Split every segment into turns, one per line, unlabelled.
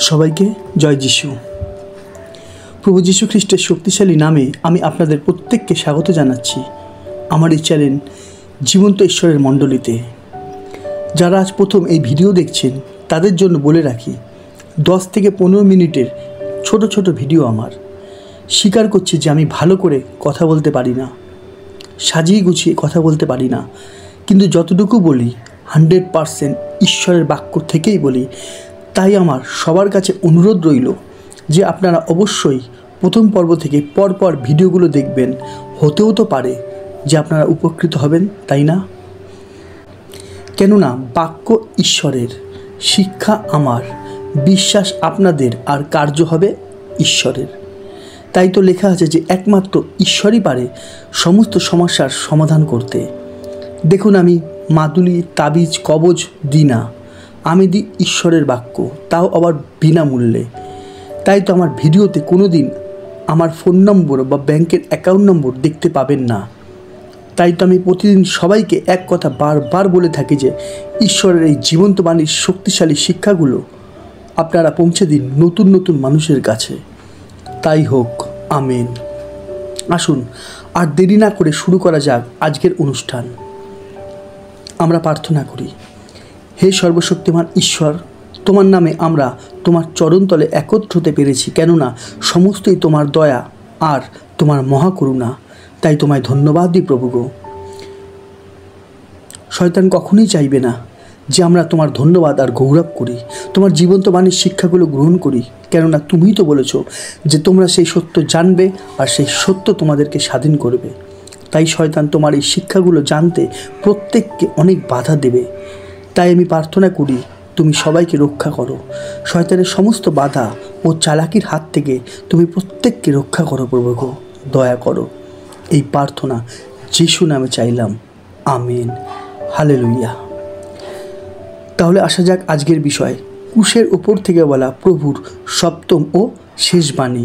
সবাইকে জয় যিশু। প্রভু যীশু খ্রিস্টের শক্তিশালী নামে আমি আপনাদের প্রত্যেককে স্বাগত জানাচ্ছি আমার এই চ্যানেল জীবন্ত ঈশ্বরের মণ্ডলীতে। যারা আজ প্রথম এই ভিডিও দেখছেন তাদের জন্য বলে রাখি, 10 থেকে 15 মিনিটের ছোট ছোট ভিডিও আমার। স্বীকার করছি যে আমি ভালো করে কথা বলতে পারি না, সাজিয়ে গুছিয়ে কথা বলতে পারি না, কিন্তু যতটুকু বলি 100% ঈশ্বরের বাক্য থেকেই বলি। তাই আমার সবার কাছে অনুরোধ রইল যে আপনারা অবশ্যই প্রথম পর্ব থেকে পরপর ভিডিওগুলো দেখবেন। হতেও তো পারে যে আপনারা উপকৃত হবেন, তাই না? কেননা বাক্য ঈশ্বরের, শিক্ষা আমার, বিশ্বাস আপনাদের, আর কার্য হবে ঈশ্বরের। তাই তো লেখা আছে যে একমাত্র ঈশ্বরই পারে সমস্ত সমস্যার সমাধান করতে। দেখুন, আমি মাদুলি, তাবিজ, কবজ দিই না, আমি দিই ঈশ্বরের বাক্য, তাও আবার বিনামূল্যে। তাই তো আমার ভিডিওতে কোনো দিন আমার ফোন নম্বর বা ব্যাংকের অ্যাকাউন্ট নম্বর দেখতে পাবেন না। তাই তো আমি প্রতিদিন সবাইকে এক কথা বারবার বলে থাকি যে ঈশ্বরের এই জীবন্ত বাণীর শক্তিশালী শিক্ষাগুলো আপনারা পৌঁছে দিন নতুন নতুন মানুষের কাছে। তাই হোক, আমেন। আসুন আর দেরি না করে শুরু করা যাক আজকের অনুষ্ঠান। আমরা প্রার্থনা করি। হে সর্বশক্তিমান ঈশ্বর, তোমার নামে আমরা তোমার চরণতলে একত্র হতে পেরেছি, কেননা সমস্তই তোমার দয়া আর তোমার মহাকরুণা। তাই তোমায় ধন্যবাদ দিই প্রভু গো। শয়তান কখনোই চাইবে না যে আমরা তোমার ধন্যবাদ আর গৌরব করি, তোমার জীবন্ত বাণীর শিক্ষাগুলো গ্রহণ করি, কেননা তুমিই তো বলেছো যে তোমরা সেই সত্য জানবে আর সেই সত্য তোমাদেরকে স্বাধীন করবে। তাই শয়তান তোমার এই শিক্ষাগুলো জানতে প্রত্যেককে অনেক বাধা দেবে। তাই আমি প্রার্থনা করি তুমি সবাইকে রক্ষা করো, শয়তানের সমস্ত বাধা ও চালাকির হাত থেকে তুমি প্রত্যেককে রক্ষা করো প্রভু গো, দয়া করো। এই প্রার্থনা যিশু নামে চাইলাম, আমেন, হালেলুয়া। তাহলে আসা যাক আজকের বিষয়, ক্রুশের উপর থেকে বলা প্রভুর সপ্তম ও শেষ বাণী।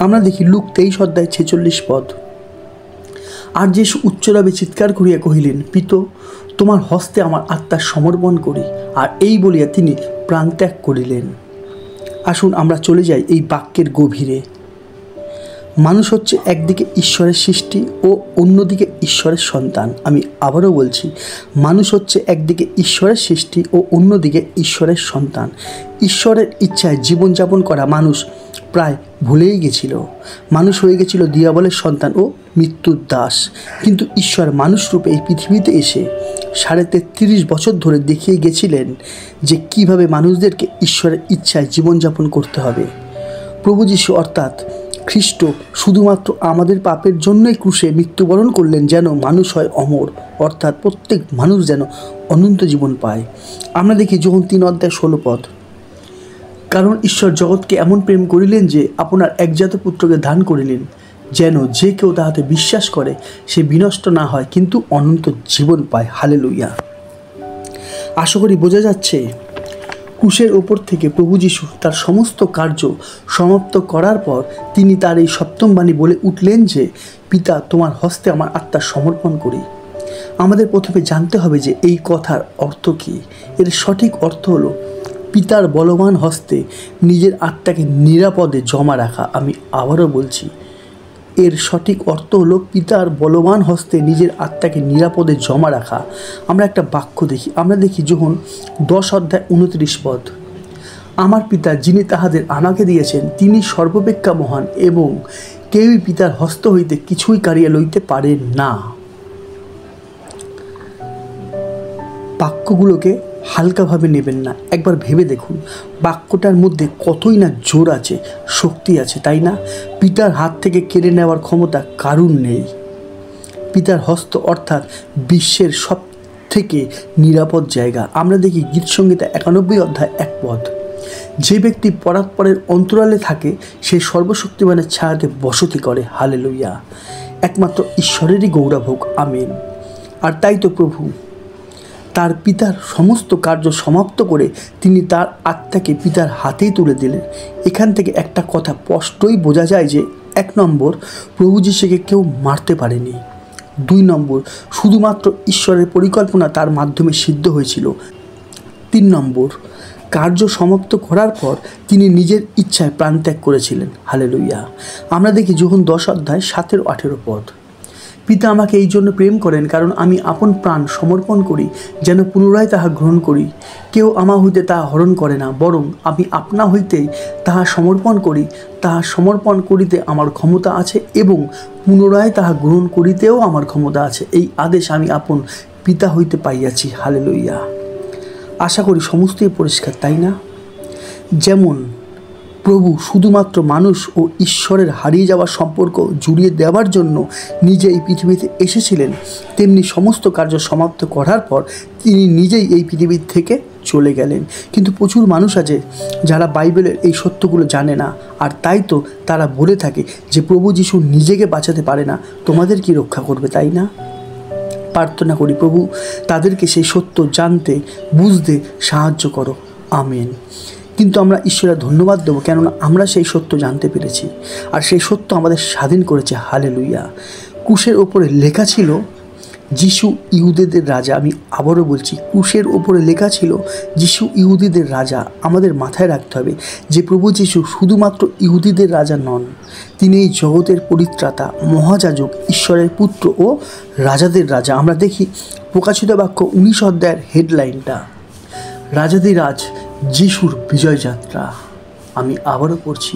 আমরা দেখি লুক 23 অধ্যায় 46 পদ। আর যিশু উচ্চরবে চিৎকার করিয়া কহিলেন, পিতো, তোমার হস্তে আমার আত্মা সমর্পণ করি। আর এই বলিয়া তিনি প্রাণত্যাগ করিলেন। আসুন আমরা চলে যাই এই বাক্যের গভীরে। মানুষ হচ্ছে একদিকে ঈশ্বরের সৃষ্টি ও অন্যদিকে ঈশ্বরের সন্তান। আমি আবারও বলছি, মানুষ হচ্ছে একদিকে ঈশ্বরের সৃষ্টি ও অন্যদিকে ঈশ্বরের সন্তান। ঈশ্বরের ইচ্ছায় জীবনযাপন করা মানুষ প্রায় ভুলেই গেছিল। মানুষ হয়ে গেছিল দিয়াবলের সন্তান ও মৃত্যুর দাস। কিন্তু ঈশ্বর মানুষ রূপে এই পৃথিবীতে এসে 33.5 বছর ধরে দেখিয়ে গেছিলেন যে কিভাবে মানুষদেরকে ঈশ্বরের ইচ্ছায় জীবনযাপন করতে হবে। প্রভু যীশু অর্থাৎ খ্রিস্ট শুধুমাত্র আমাদের পাপের জন্যই ক্রুশে মৃত্যুবরণ করলেন, যেন মানুষ হয় অমর, অর্থাৎ প্রত্যেক মানুষ যেন অনন্ত জীবন পায়। আমরা দেখি যোহন 3 অধ্যায় 16 পদ। কারণ ঈশ্বর জগৎকে এমন প্রেম করিলেন যে আপনার একজাত পুত্রকে দান করিলেন, যেন যে কেউ তাহাতে বিশ্বাস করে সে বিনষ্ট না হয় কিন্তু অনন্ত জীবন পায়। হালেলুয়া। আশা করি বোঝা যাচ্ছে, ক্রুশের ওপর থেকে প্রভু যীশু তার সমস্ত কার্য সমাপ্ত করার পর তিনি তার এই সপ্তম বাণী বলে উঠলেন যে, পিতা, তোমার হস্তে আমার আত্মা সমর্পণ করি। আমাদের প্রথমে জানতে হবে যে এই কথার অর্থ কী। এর সঠিক অর্থ হলো পিতার বলবান হস্তে নিজের আত্মাকে নিরাপদে জমা রাখা। আমি আবারও বলছি, এর সঠিক অর্থ হলো পিতার বলবান হস্তে নিজের আত্মাকে নিরাপদে জমা রাখা। আমরা একটা বাক্য দেখি, আমরা দেখি যোহন 10 অধ্যায় 29 পদ। আমার পিতা যিনি তাহাদের আমাকে দিয়েছেন তিনি সর্বাপেক্ষা মহান, এবং কেউই পিতার হস্ত হইতে কিছুই কাড়িয়া লইতে পারেন না। বাক্যগুলোকে হালকাভাবে নেবেন না, একবার ভেবে দেখুন বাক্যটার মধ্যে কতই না জোর আছে, শক্তি আছে, তাই না? পিতার হাত থেকে কেড়ে নেওয়ার ক্ষমতা কারুর নেই। পিতার হস্ত অর্থাৎ বিশ্বের সব থেকে নিরাপদ জায়গা। আমরা দেখি গীতসংহিতা 91 অধ্যায় 1 পদ। যে ব্যক্তি পরাৎপরের অন্তরালে থাকে সে সর্বশক্তিমানের ছায়াতে বসতি করে। হালেলুয়া। একমাত্র ঈশ্বরেরই গৌরব হোক, আমেন। আর তাই তো প্রভু তার পিতার সমস্ত কার্য সমাপ্ত করে তিনি তার আত্মাকে পিতার হাতেই তুলে দিলেন। এখান থেকে একটা কথা স্পষ্টই বোঝা যায় যে 1 নম্বর, প্রভু যীশুকে কেউ মারতে পারেনি। 2 নম্বর, শুধুমাত্র ঈশ্বরের পরিকল্পনা তার মাধ্যমে সিদ্ধ হয়েছিল। 3 নম্বর, কার্য সমাপ্ত করার পর তিনি নিজের ইচ্ছায় প্রাণত্যাগ করেছিলেন। হালেলুইয়া। আমরা দেখি যোহন 10 অধ্যায় 17-18 পদ। পিতা আমাকে এই জন্য প্রেম করেন, কারণ আমি আপন প্রাণ সমর্পণ করি, যেন পুনরায় তাহা গ্রহণ করি। কেউ আমা হইতে তাহা হরণ করে না, বরং আমি আপনা হইতেই তাহা সমর্পণ করি। তাহা সমর্পণ করিতে আমার ক্ষমতা আছে এবং পুনরায় তাহা গ্রহণ করিতেও আমার ক্ষমতা আছে। এই আদেশ আমি আপন পিতা হইতে পাইয়াছি। হালেলুইয়া। আশা করি সমস্তই পরিষ্কার, তাই না? যেমন প্রভু শুধুমাত্র মানুষ ও ঈশ্বরের হারিয়ে যাওয়ার সম্পর্ক জুড়িয়ে দেওয়ার জন্য নিজে এই পৃথিবীতে এসেছিলেন, তেমনি সমস্ত কার্য সমাপ্ত করার পর তিনি নিজেই এই পৃথিবী থেকে চলে গেলেন। কিন্তু প্রচুর মানুষ আছে যারা বাইবেলের এই সত্যগুলো জানে না, আর তাই তো তারা বলে থাকে যে প্রভু যিশু নিজেকে বাঁচাতে পারে না, তোমাদের কি রক্ষা করবে, তাই না? প্রার্থনা করি প্রভু তাদেরকে সেই সত্য জানতে বুঝতে সাহায্য করো। আমেন। কিন্তু আমরা ঈশ্বরের ধন্যবাদ দেবো, কেননা আমরা সেই সত্য জানতে পেরেছি, আর সেই সত্য আমাদের স্বাধীন করেছে। হালেলুইয়া। ক্রুশের ওপরে লেখা ছিল যিশু ইহুদিদের রাজা। আমি আবারও বলছি, ক্রুশের ওপরে লেখা ছিল যিশু ইহুদিদের রাজা। আমাদের মাথায় রাখতে হবে যে প্রভু যিশু শুধুমাত্র ইহুদিদের রাজা নন, তিনি এই জগতের পরিত্রাতা, মহাযাজক, ঈশ্বরের পুত্র ও রাজাদের রাজা। আমরা দেখি প্রকাশিত বাক্য 19 অধ্যায়ের হেডলাইনটা, রাজাধিরাজ যিশুর বিজয় যাত্রা। আমি আবারও পড়ছি,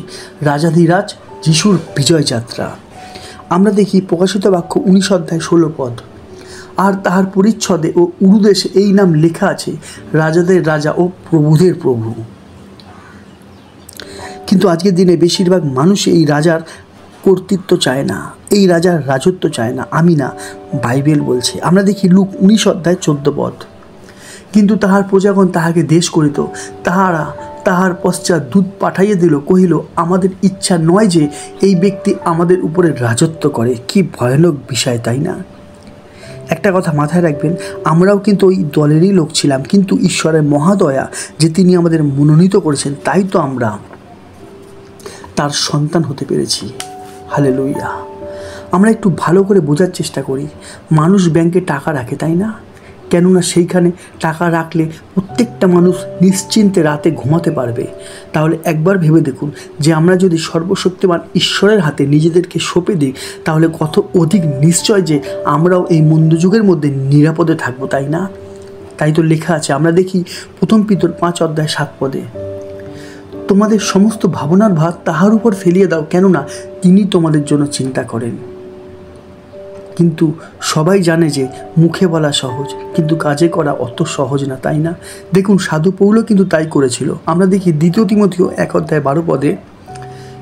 রাজাধিরাজ যিশুর বিজয় যাত্রা। আমরা দেখি প্রকাশিত বাক্য 19 অধ্যায় 16 পদ। আর তাহার পরিচ্ছদে ও উরুদেশে এই নাম লেখা আছে, রাজাদের রাজা ও প্রভুদের প্রভু। কিন্তু আজকের দিনে বেশিরভাগ মানুষ এই রাজার কর্তৃত্ব চায় না, এই রাজার রাজত্ব চায় না। আমি না, বাইবেল বলছে। আমরা দেখি লুক 19 অধ্যায় 14 পদ। কিন্তু তাহার প্রজাগণ তাহাকে দেশ করিত, তাহারা তাহার পশ্চাৎ দূত পাঠাইয়া দিল, কহিল, আমাদের ইচ্ছা নয় যে এই ব্যক্তি আমাদের উপরে রাজত্ব করে। কি ভয়ানক বিষয়, তাই না? একটা কথা মাথায় রাখবেন, আমরাও কিন্তু ওই দলেরই লোক ছিলাম, কিন্তু ঈশ্বরের মহাদয়া যে তিনি আমাদের মনোনীত করেছেন, তাই তো আমরা তার সন্তান হতে পেরেছি। হালেলুইয়া। আমরা একটু ভালো করে বোঝার চেষ্টা করি। মানুষ ব্যাংকে টাকা রাখে, তাই না? কেননা সেইখানে টাকা রাখলে প্রত্যেকটা মানুষ নিশ্চিন্তে রাতে ঘুমাতে পারবে। তাহলে একবার ভেবে দেখুন যে আমরা যদি সর্বশক্তিমান ঈশ্বরের হাতে নিজেদেরকে সঁপে দিই, তাহলে কত অধিক নিশ্চয় যে আমরাও এই মন্দযুগের মধ্যে নিরাপদে থাকবো, তাই না? তাই তো লেখা আছে, আমরা দেখি 1 পিতর 5 অধ্যায় 7 পদে, তোমাদের সমস্ত ভাবনার ভার তাহার উপর ফেলিয়ে দাও, কেননা তিনি তোমাদের জন্য চিন্তা করেন। কিন্তু সবাই জানে যে মুখে বলা সহজ, কিন্তু কাজে করা অত সহজ না, তাই না? দেখুন সাধু পৌলও কিন্তু তাই করেছিল। আমরা দেখি 2 তিমথেয় 1 অধ্যায় 12 পদে,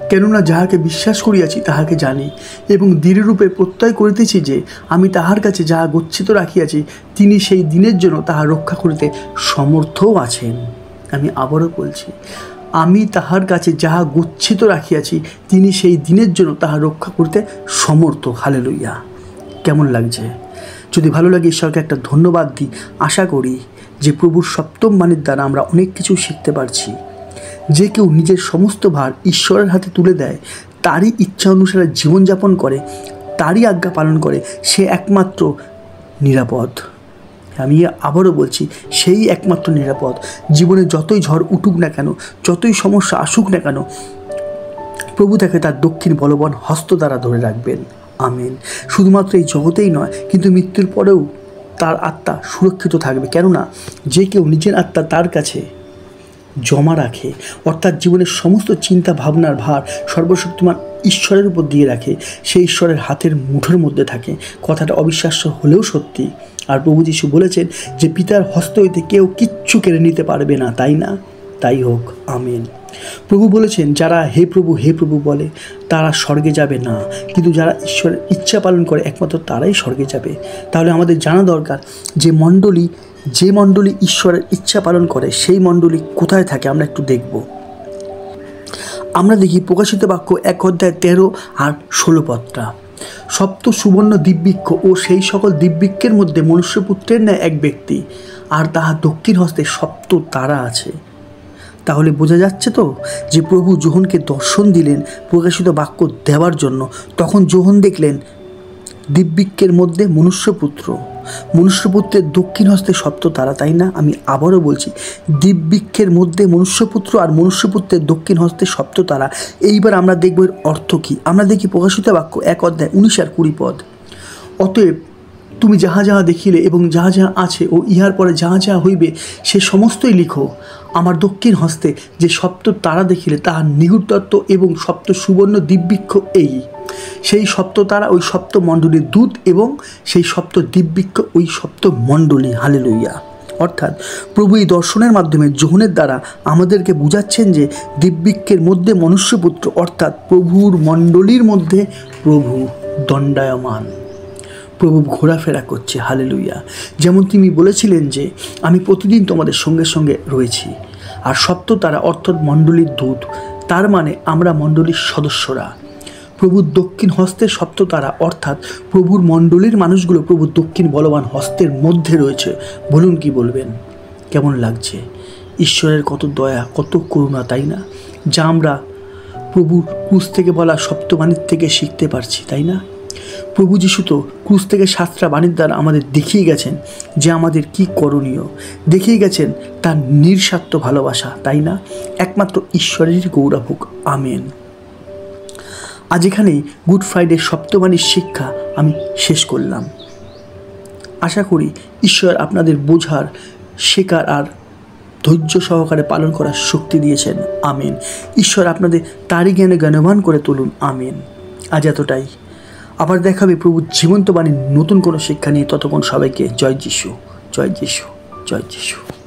কেননা যাহাকে বিশ্বাস করিয়াছি তাহাকে জানি এবং দৃঢ়রূপে প্রত্যয় করিতেছি যে আমি তাহার কাছে যাহা গচ্ছিত রাখিয়াছি, তিনি সেই দিনের জন্য তাহা রক্ষা করিতে সমর্থও আছেন। আমি আবারও বলছি, আমি তাহার কাছে যাহা গচ্ছিত রাখিয়াছি, তিনি সেই দিনের জন্য তাহা রক্ষা করিতে সমর্থ। হালেলুইয়া। কেমন লাগছে? যদি ভালো লাগে ঈশ্বরকে একটা ধন্যবাদ দিই। আশা করি যে প্রভুর সপ্তম বাণীর দ্বারা আমরা অনেক কিছু শিখতে পারছি। যে কেউ নিজের সমস্ত ভার ঈশ্বরের হাতে তুলে দেয়, তারই ইচ্ছা অনুসারে জীবনযাপন করে, তারই আজ্ঞা পালন করে, সে একমাত্র নিরাপদ। আমি আবারও বলছি, সেই একমাত্র নিরাপদ। জীবনে যতই ঝড় উঠুক না কেন, যতই সমস্যা আসুক না কেন, প্রভু তাকে তার দক্ষিণ বলবান হস্ত দ্বারা ধরে রাখবেন। আমেন। শুধুমাত্র এই জগতেই নয়, কিন্তু মৃত্যুর পরেও তার আত্মা সুরক্ষিত থাকবে। কেননা যে কেউ নিজের আত্মা তার কাছে জমা রাখে, অর্থাৎ জীবনের সমস্ত চিন্তা ভাবনার ভার সর্বশক্তিমান ঈশ্বরের উপর দিয়ে রাখে, সেই ঈশ্বরের হাতের মুঠোর মধ্যে থাকে। কথাটা অবিশ্বাস্য হলেও সত্যি। আর প্রভু যিশু বলেছেন যে পিতার হস্ত হইতে কেউ কিচ্ছু কেড়ে নিতে পারবে না, তাই না? তাই হোক। আমেন। প্রভু বলেছেন, যারা হে প্রভু বলে তারা স্বর্গে যাবে না, কিন্তু যারা ঈশ্বরের ইচ্ছা পালন করে একমাত্র তারাই স্বর্গে যাবে। তাহলে আমাদের জানা দরকার যে মণ্ডলী ঈশ্বরের ইচ্ছা পালন করে, সেই মণ্ডলী কোথায় থাকে আমরা একটু দেখব। আমরা দেখি প্রকাশিত বাক্য 1 অধ্যায় 13 আর 16 পদটা, সপ্ত সুবর্ণ দিব্যিক্ষ ও সেই সকল দিব্যিক্ষের মধ্যে মনুষ্যপুত্রের ন্যায় এক ব্যক্তি, আর তাহার দক্ষিণ হস্তে সপ্ত তারা আছে। তাহলে বোঝা যাচ্ছে তো যে প্রভু যোহনকে দর্শন দিলেন প্রকাশিত বাক্য দেওয়ার জন্য। তখন যোহন দেখলেন দিব্যিক্ষের মধ্যে মনুষ্যপুত্র, মনুষ্যপুত্রের দক্ষিণ হস্তে সপ্ত তারা, তাই না? আমি আবারও বলছি, দিব্যিক্ষের মধ্যে মনুষ্যপুত্র আর মনুষ্যপুত্রের দক্ষিণ হস্তে সপ্ত তারা। এইবার আমরা দেখব এর অর্থ কী। আমরা দেখি প্রকাশিত বাক্য 1 অধ্যায় 19 আর 20 পদ। অতএব তুমি যাহা যাহা দেখিলে এবং যাহা যাহা আছে ও ইহার পরে যাহা যাহা হইবে সে সমস্তই লিখো। আমার দক্ষিণ হস্তে যে সপ্ত তারা দেখিলে তাহার নিগুড়তত্ত্ব এবং সপ্ত সুবর্ণ দিব্যিক্ষ এই। সেই সপ্ত তারা ওই সপ্ত মণ্ডলীর দূত এবং সেই সপ্ত দিব্যিক্ষ ওই সপ্ত মণ্ডলী। হালেলুইয়া। অর্থাৎ প্রভু এই দর্শনের মাধ্যমে যোহনের দ্বারা আমাদেরকে বুঝাচ্ছেন যে দিব্যিক্ষের মধ্যে মনুষ্যপুত্র অর্থাৎ প্রভুর মণ্ডলীর মধ্যে প্রভু দণ্ডায়মান, প্রভু ঘোরাফেরা করছে। হালেলুইয়া। যেমন তিনি বলেছিলেন যে আমি প্রতিদিন তোমাদের সঙ্গে সঙ্গে রয়েছি। আর সপ্ত তারা অর্থাৎ মণ্ডলীর দূত, তার মানে আমরা মণ্ডলীর সদস্যরা। প্রভুর দক্ষিণ হস্তের সপ্ত তারা অর্থাৎ প্রভুর মণ্ডলীর মানুষগুলো প্রভুর দক্ষিণ বলবান হস্তের মধ্যে রয়েছে। বলুন কি বলবেন? কেমন লাগছে? ঈশ্বরের কত দয়া, কত করুণা, তাই না? যা আমরা প্রভুর ক্রুশ থেকে বলা সপ্তবাণীর থেকে শিখতে পারছি, তাই না? প্রভু যিশু তো ক্রুশ থেকে 7টা বাণীর দ্বারা আমাদের দেখিয়ে গেছেন যে আমাদের কি করণীয়, দেখিয়ে গেছেন তার নিঃস্বার্থ ভালোবাসা, তাই না? একমাত্র ঈশ্বরের গৌরব হোক। আমেন। আজ এখানেই গুড ফ্রাইডের সপ্তবাণীর শিক্ষা আমি শেষ করলাম। আশা করি ঈশ্বর আপনাদের বোঝার, শেখার আর ধৈর্য সহকারে পালন করার শক্তি দিয়েছেন। আমেন। ঈশ্বর আপনাদের তারই জ্ঞানে জ্ঞানবান করে তুলুন। আমেন। আজ এতটাই। আবার দেখাবে প্রভুর জীবন্ত বাণীর নতুন কোনো শিক্ষা নিয়ে। ততক্ষণ সবাইকে জয় যিশু, জয় যিশু, জয় যিশু।